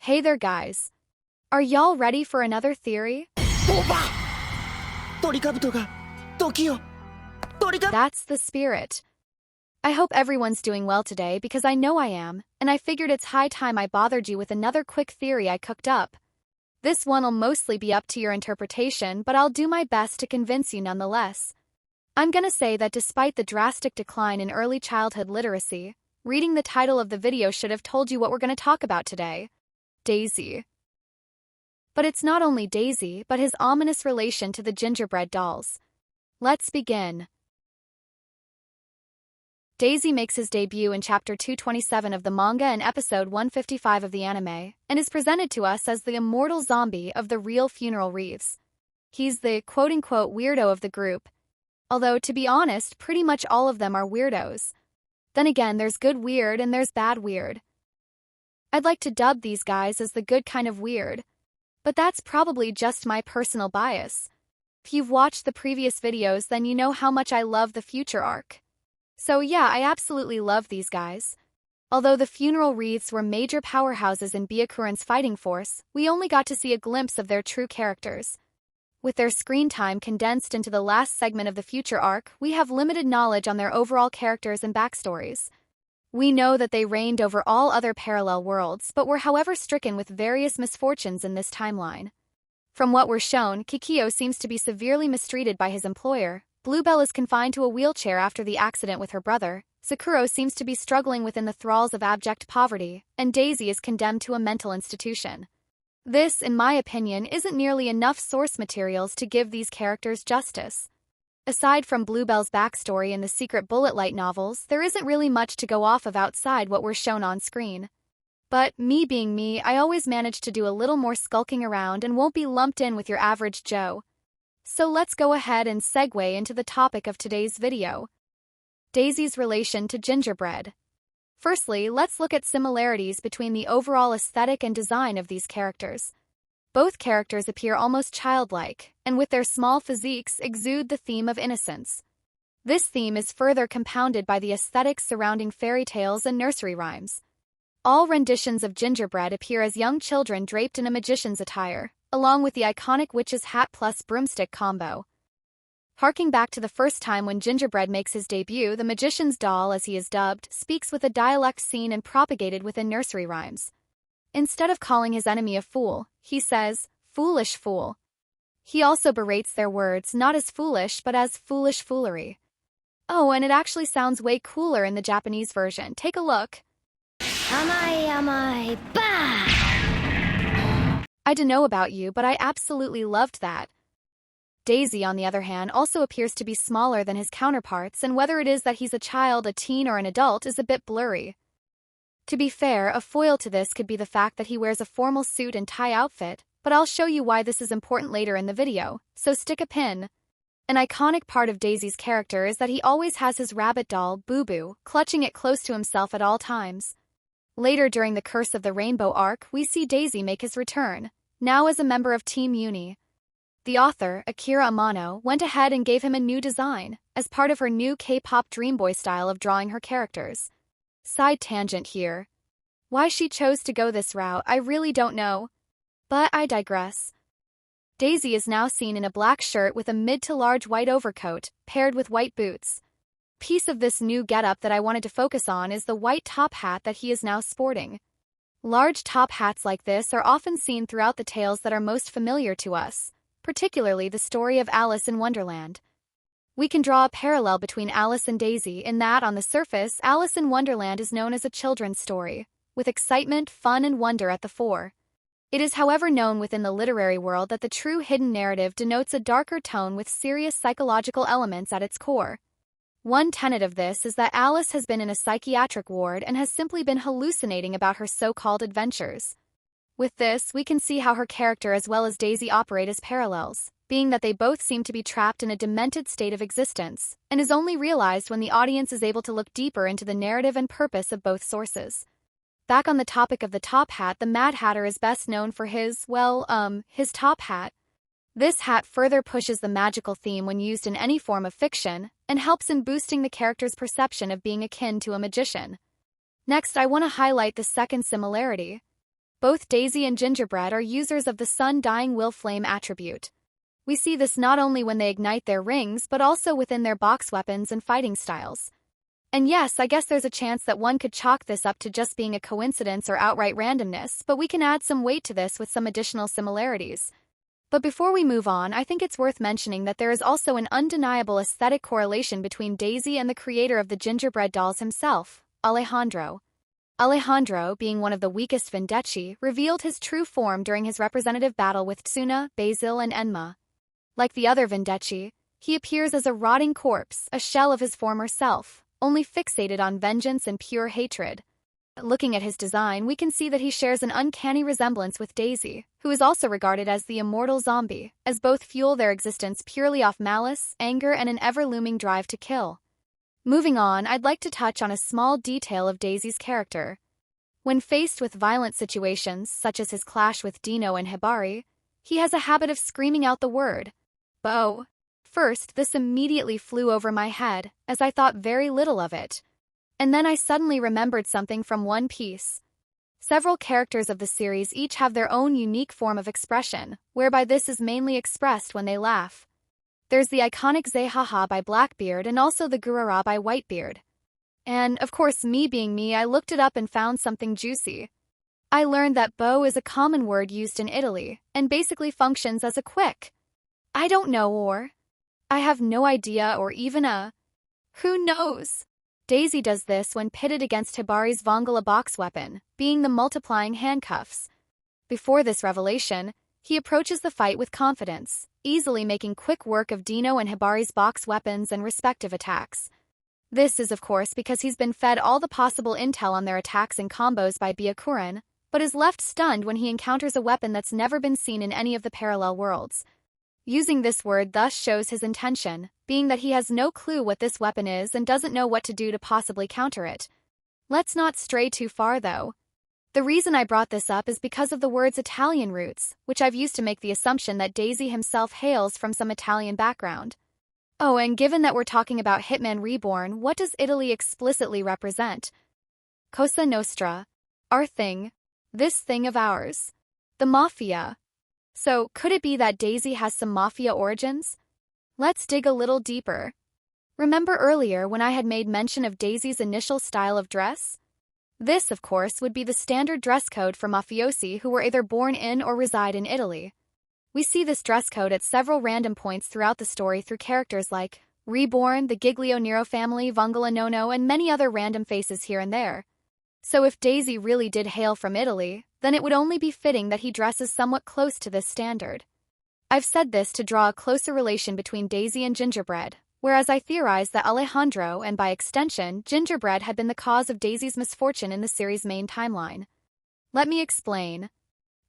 Hey there, guys. Are y'all ready for another theory? オーバートリカブトが時をトリカ That's the spirit. I hope everyone's doing well today because I know I am, and I figured it's high time I bothered you with another quick theory I cooked up. This one'll mostly be up to your interpretation, but I'll do my best to convince you nonetheless. I'm gonna say that despite the drastic decline in early childhood literacy, reading the title of the video should have told you what we're gonna talk about today. Daisy. But it's not only Daisy, but his ominous relation to the gingerbread dolls. Let's begin. Daisy makes his debut in chapter 227 of the manga and episode 155 of the anime, and is presented to us as the immortal zombie of the real funeral wreaths. He's the quote-unquote weirdo of the group, although to be honest, pretty much all of them are weirdos. Then again, there's good weird and there's bad weird. I'd like to dub these guys as the good kind of weird, but that's probably just my personal bias. If you've watched the previous videos, then you know how much I love the future arc. So yeah, I absolutely love these guys. Although the funeral wreaths were major powerhouses in Byakuran's fighting force, we only got to see a glimpse of their true characters. With their screen time condensed into the last segment of the future arc, we have limited knowledge on their overall characters and backstories. We know that they reigned over all other parallel worlds, but were however stricken with various misfortunes in this timeline. From what we're shown, Kikyo seems to be severely mistreated by his employer, Bluebell is confined to a wheelchair after the accident with her brother, Sakuro seems to be struggling within the thralls of abject poverty, and Daisy is condemned to a mental institution. This, in my opinion, isn't nearly enough source materials to give these characters justice. Aside from Bluebell's backstory in the Secret Bullet Light novels, there isn't really much to go off of outside what we're shown on screen. But, me being me, I always manage to do a little more skulking around and won't be lumped in with your average Joe. So let's go ahead and segue into the topic of today's video. Daisy's relation to Gingerbread. Firstly, let's look at similarities between the overall aesthetic and design of these characters. Both characters appear almost childlike, and with their small physiques exude the theme of innocence. This theme is further compounded by the aesthetics surrounding fairy tales and nursery rhymes. All renditions of Gingerbread appear as young children draped in a magician's attire, along with the iconic witch's hat plus broomstick combo. Harking back to the first time when Gingerbread makes his debut, the magician's doll, as he is dubbed, speaks with a dialect seen and propagated within nursery rhymes. Instead of calling his enemy a fool, he says, "Foolish fool." He also berates their words not as foolish but as foolish foolery. Oh, and it actually sounds way cooler in the Japanese version. Take a look. Amai amai bah! I don't know about you, but I absolutely loved that. Daisy, on the other hand, also appears to be smaller than his counterparts, and whether it is that he's a child, a teen, or an adult is a bit blurry. To be fair, a foil to this could be the fact that he wears a formal suit and tie outfit, but I'll show you why this is important later in the video, so stick a pin. An iconic part of Daisy's character is that he always has his rabbit doll, Boo Boo, clutching it close to himself at all times. Later during the Curse of the Rainbow arc, we see Daisy make his return, now as a member of Team Uni. The author, Akira Amano, went ahead and gave him a new design, as part of her new K-pop Dreamboy style of drawing her characters. Side tangent here. Why she chose to go this route, I really don't know. But I digress. Daisy is now seen in a black shirt with a mid to large white overcoat, paired with white boots. Piece of this new getup that I wanted to focus on is the white top hat that he is now sporting. Large top hats like this are often seen throughout the tales that are most familiar to us, particularly the story of Alice in Wonderland. We can draw a parallel between Alice and Daisy in that, on the surface, Alice in Wonderland is known as a children's story, with excitement, fun, and wonder at the fore. It is, however, known within the literary world that the true hidden narrative denotes a darker tone with serious psychological elements at its core. One tenet of this is that Alice has been in a psychiatric ward and has simply been hallucinating about her so-called adventures. With this, we can see how her character as well as Daisy operate as parallels, being that they both seem to be trapped in a demented state of existence, and is only realized when the audience is able to look deeper into the narrative and purpose of both sources. Back on the topic of the top hat, the Mad Hatter is best known for his top hat. This hat further pushes the magical theme when used in any form of fiction, and helps in boosting the character's perception of being akin to a magician. Next, I want to highlight the second similarity. Both Daisy and Gingerbread are users of the sun-dying will flame attribute. We see this not only when they ignite their rings but also within their box weapons and fighting styles. And yes, I guess there's a chance that one could chalk this up to just being a coincidence or outright randomness, but we can add some weight to this with some additional similarities. But before we move on, I think it's worth mentioning that there is also an undeniable aesthetic correlation between Daisy and the creator of the gingerbread dolls himself, Alejandro. Alejandro, being one of the weakest Vendici, revealed his true form during his representative battle with Tsuna, Basil, and Enma. Like the other Vendici, he appears as a rotting corpse, a shell of his former self, only fixated on vengeance and pure hatred. Looking at his design, we can see that he shares an uncanny resemblance with Daisy, who is also regarded as the immortal zombie, as both fuel their existence purely off malice, anger, and an ever-looming drive to kill. Moving on, I'd like to touch on a small detail of Daisy's character. When faced with violent situations, such as his clash with Dino and Hibari, he has a habit of screaming out the word, "Bo." First, this immediately flew over my head, as I thought very little of it. And then I suddenly remembered something from One Piece. Several characters of the series each have their own unique form of expression, whereby this is mainly expressed when they laugh. There's the iconic Zehaha by Blackbeard and also the Gurara by Whitebeard. And, of course, me being me, I looked it up and found something juicy. I learned that bo is a common word used in Italy, and basically functions as a quick. I don't know, or I have no idea, or even a who knows. Daisy does this when pitted against Hibari's Vongala box weapon, being the multiplying handcuffs. Before this revelation, he approaches the fight with confidence, easily making quick work of Dino and Hibari's box weapons and respective attacks. This is of course because he's been fed all the possible intel on their attacks and combos by Byakuren, but is left stunned when he encounters a weapon that's never been seen in any of the parallel worlds. Using this word thus shows his intention, being that he has no clue what this weapon is and doesn't know what to do to possibly counter it. Let's not stray too far though. The reason I brought this up is because of the word's Italian roots, which I've used to make the assumption that Daisy himself hails from some Italian background. Oh, and given that we're talking about Hitman Reborn, what does Italy explicitly represent? Cosa Nostra. Our thing. This thing of ours. The Mafia. So, could it be that Daisy has some Mafia origins? Let's dig a little deeper. Remember earlier when I had made mention of Daisy's initial style of dress? This, of course, would be the standard dress code for mafiosi who were either born in or reside in Italy. We see this dress code at several random points throughout the story through characters like Reborn, the Giglio Nero family, Vongala Nono, and many other random faces here and there. So if Daisy really did hail from Italy, then it would only be fitting that he dresses somewhat close to this standard. I've said this to draw a closer relation between Daisy and Gingerbread, whereas I theorized that Alejandro, and by extension, Gingerbread had been the cause of Daisy's misfortune in the series' main timeline. Let me explain.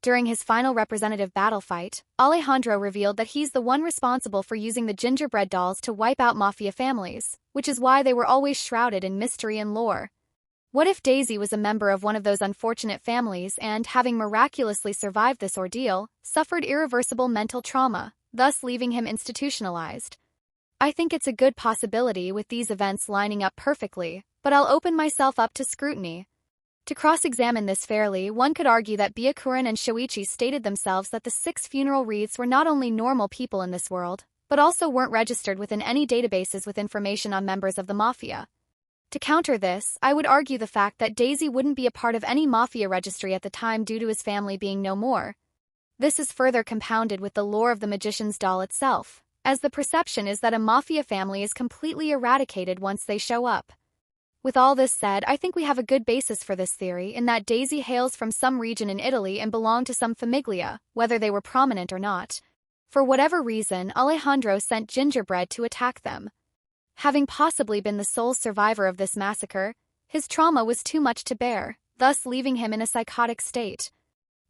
During his final representative battle fight, Alejandro revealed that he's the one responsible for using the gingerbread dolls to wipe out mafia families, which is why they were always shrouded in mystery and lore. What if Daisy was a member of one of those unfortunate families and, having miraculously survived this ordeal, suffered irreversible mental trauma, thus leaving him institutionalized? I think it's a good possibility with these events lining up perfectly, but I'll open myself up to scrutiny. To cross-examine this fairly, one could argue that Byakuren and Shoichi stated themselves that the 6 funeral wreaths were not only normal people in this world, but also weren't registered within any databases with information on members of the mafia. To counter this, I would argue the fact that Daisy wouldn't be a part of any mafia registry at the time due to his family being no more. This is further compounded with the lore of the magician's doll itself, as the perception is that a mafia family is completely eradicated once they show up. With all this said, I think we have a good basis for this theory in that Daisy hails from some region in Italy and belonged to some famiglia, whether they were prominent or not. For whatever reason, Alejandro sent Gingerbread to attack them. Having possibly been the sole survivor of this massacre, his trauma was too much to bear, thus leaving him in a psychotic state.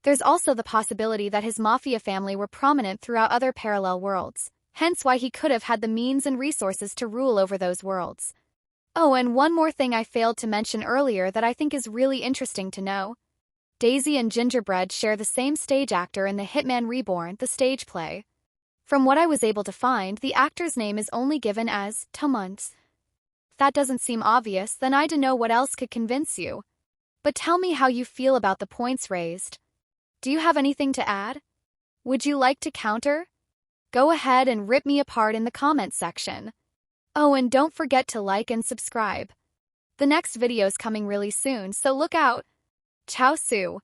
There's also the possibility that his mafia family were prominent throughout other parallel worlds, hence why he could have had the means and resources to rule over those worlds. Oh, and one more thing I failed to mention earlier that I think is really interesting to know. Daisy and Gingerbread share the same stage actor in the Hitman Reborn, the stage play. From what I was able to find, the actor's name is only given as Tamuntz. If that doesn't seem obvious, then I don't know what else could convince you. But tell me how you feel about the points raised. Do you have anything to add? Would you like to counter? Go ahead and rip me apart in the comments section. Oh, and don't forget to like and subscribe. The next video's coming really soon, so look out. Ciao, Sue.